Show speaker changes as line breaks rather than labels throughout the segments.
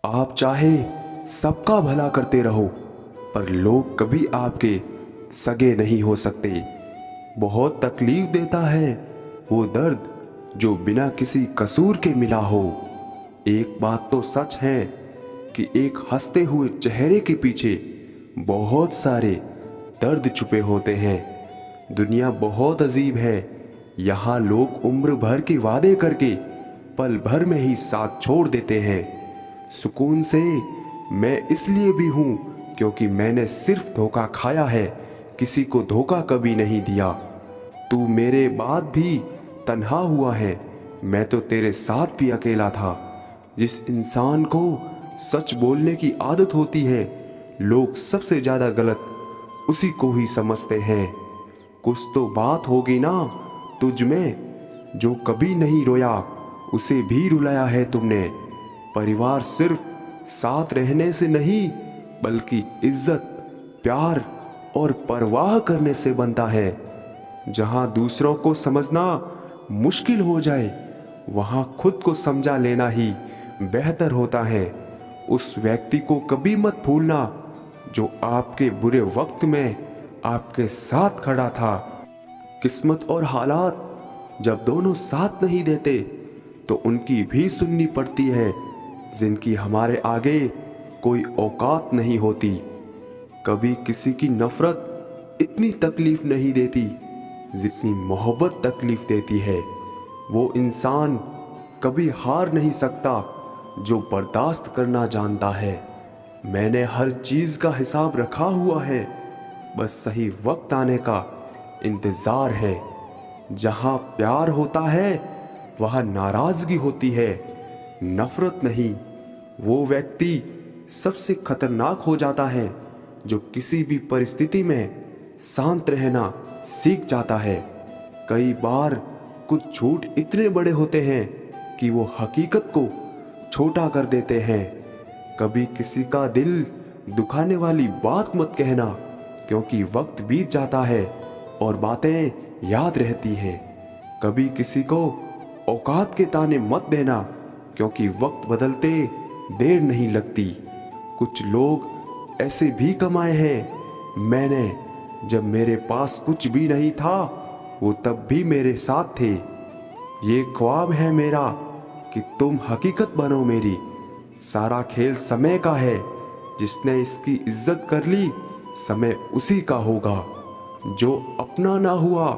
आप चाहे सबका भला करते रहो, पर लोग कभी आपके सगे नहीं हो सकते। बहुत तकलीफ देता है वो दर्द जो बिना किसी कसूर के मिला हो। एक बात तो सच है कि एक हंसते हुए चेहरे के पीछे बहुत सारे दर्द छुपे होते हैं। दुनिया बहुत अजीब है। यहाँ लोग उम्र भर के वादे करके पल भर में ही साथ छोड़ देते हैं। सुकून से मैं इसलिए भी हूं क्योंकि मैंने सिर्फ धोखा खाया है, किसी को धोखा कभी नहीं दिया। तू मेरे बाद भी तन्हा हुआ है, मैं तो तेरे साथ भी अकेला था। जिस इंसान को सच बोलने की आदत होती है, लोग सबसे ज्यादा गलत उसी को ही समझते हैं। कुछ तो बात होगी ना तुझ में, जो कभी नहीं रोया उसे भी रुलाया है तुमने। परिवार सिर्फ साथ रहने से नहीं, बल्कि इज्जत, प्यार और परवाह करने से बनता है। जहां दूसरों को समझना मुश्किल हो जाए, वहां खुद को समझा लेना ही बेहतर होता है। उस व्यक्ति को कभी मत भूलना जो आपके बुरे वक्त में आपके साथ खड़ा था। किस्मत और हालात जब दोनों साथ नहीं देते तो उनकी भी सुननी पड़ती है, जिनकी हमारे आगे कोई औकात नहीं होती। कभी किसी की नफरत इतनी तकलीफ नहीं देती जितनी मोहब्बत तकलीफ देती है। वो इंसान कभी हार नहीं सकता जो बर्दाश्त करना जानता है। मैंने हर चीज का हिसाब रखा हुआ है, बस सही वक्त आने का इंतजार है। जहां प्यार होता है वहां नाराजगी होती है, नफरत नहीं। वो व्यक्ति सबसे खतरनाक हो जाता है जो किसी भी परिस्थिति में शांत रहना सीख जाता है। कई बार कुछ झूठ इतने बड़े होते हैं कि वो हकीकत को छोटा कर देते हैं। कभी किसी का दिल दुखाने वाली बात मत कहना, क्योंकि वक्त बीत जाता है और बातें याद रहती हैं। कभी किसी को औकात के ताने मत देना, क्योंकि वक्त बदलते देर नहीं लगती। कुछ लोग ऐसे भी कमाए हैं मैंने, जब मेरे पास कुछ भी नहीं था वो तब भी मेरे साथ थे। ये ख्वाब है मेरा कि तुम हकीकत बनो मेरी। सारा खेल समय का है, जिसने इसकी इज्जत कर ली समय उसी का होगा। जो अपना ना हुआ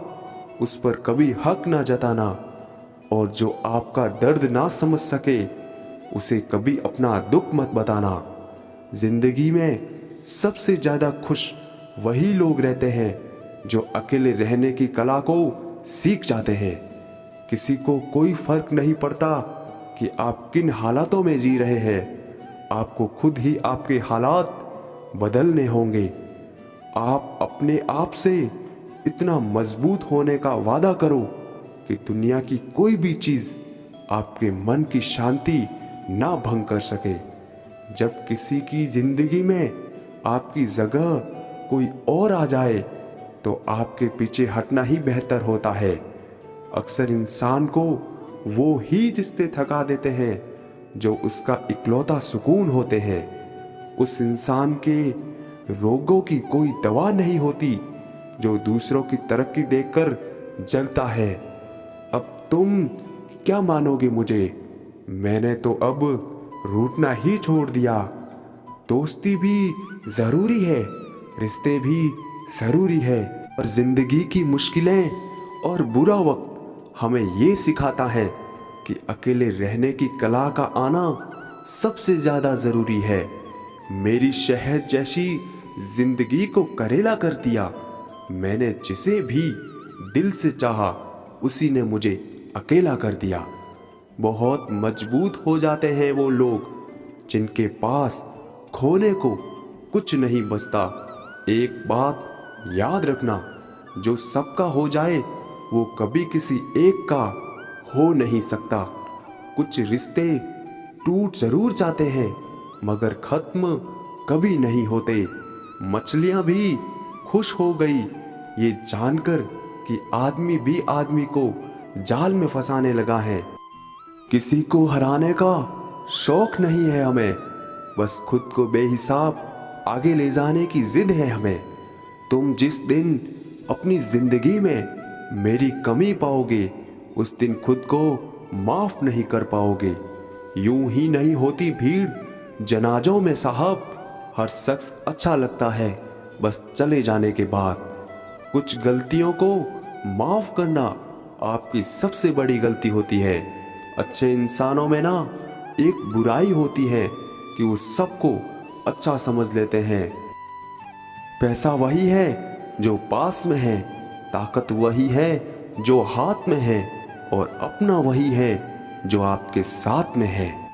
उस पर कभी हक ना जताना, और जो आपका दर्द ना समझ सके उसे कभी अपना दुख मत बताना। जिंदगी में सबसे ज्यादा खुश वही लोग रहते हैं जो अकेले रहने की कला को सीख जाते हैं। किसी को कोई फर्क नहीं पड़ता कि आप किन हालातों में जी रहे हैं, आपको खुद ही आपके हालात बदलने होंगे। आप अपने आप से इतना मजबूत होने का वादा करो कि दुनिया की कोई भी चीज आपके मन की शांति ना भंग कर सके। जब किसी की जिंदगी में आपकी जगह कोई और आ जाए तो आपके पीछे हटना ही बेहतर होता है। अक्सर इंसान को वो ही रिश्ते थका देते हैं जो उसका इकलौता सुकून होते हैं। उस इंसान के रोगों की कोई दवा नहीं होती जो दूसरों की तरक्की देखकर जलता है। अब तुम क्या मानोगे मुझे, मैंने तो अब रूठना ही छोड़ दिया। दोस्ती भी जरूरी है, रिश्ते भी जरूरी है, और जिंदगी की मुश्किलें और बुरा वक्त हमें ये सिखाता है कि अकेले रहने की कला का आना सबसे ज्यादा जरूरी है। मेरी शहद जैसी जिंदगी को करेला कर दिया। मैंने जिसे भी दिल से चाहा उसी ने मुझे अकेला कर दिया। बहुत मजबूत हो जाते हैं वो लोग जिनके पास खोने को कुछ नहीं बचता। एक बात याद रखना, जो सबका हो जाए वो कभी किसी एक का हो नहीं सकता। कुछ रिश्ते टूट जरूर जाते हैं मगर खत्म कभी नहीं होते। मछलियां भी खुश हो गई ये जानकर कि आदमी भी आदमी को जाल में फंसाने लगा है। किसी को हराने का शौक नहीं है हमें, बस खुद को बेहिसाब आगे ले जाने की जिद है हमें। तुम जिस दिन अपनी जिंदगी में मेरी कमी पाओगे, उस दिन खुद को माफ नहीं कर पाओगे। यूं ही नहीं होती भीड़ जनाजों में साहब, हर शख्स अच्छा लगता है बस चले जाने के बाद। कुछ गलतियों को माफ करना आपकी सबसे बड़ी गलती होती है। अच्छे इंसानों में ना एक बुराई होती है कि वो सबको अच्छा समझ लेते हैं। पैसा वही है जो पास में है, ताकत वही है जो हाथ में है, और अपना वही है जो आपके साथ में है।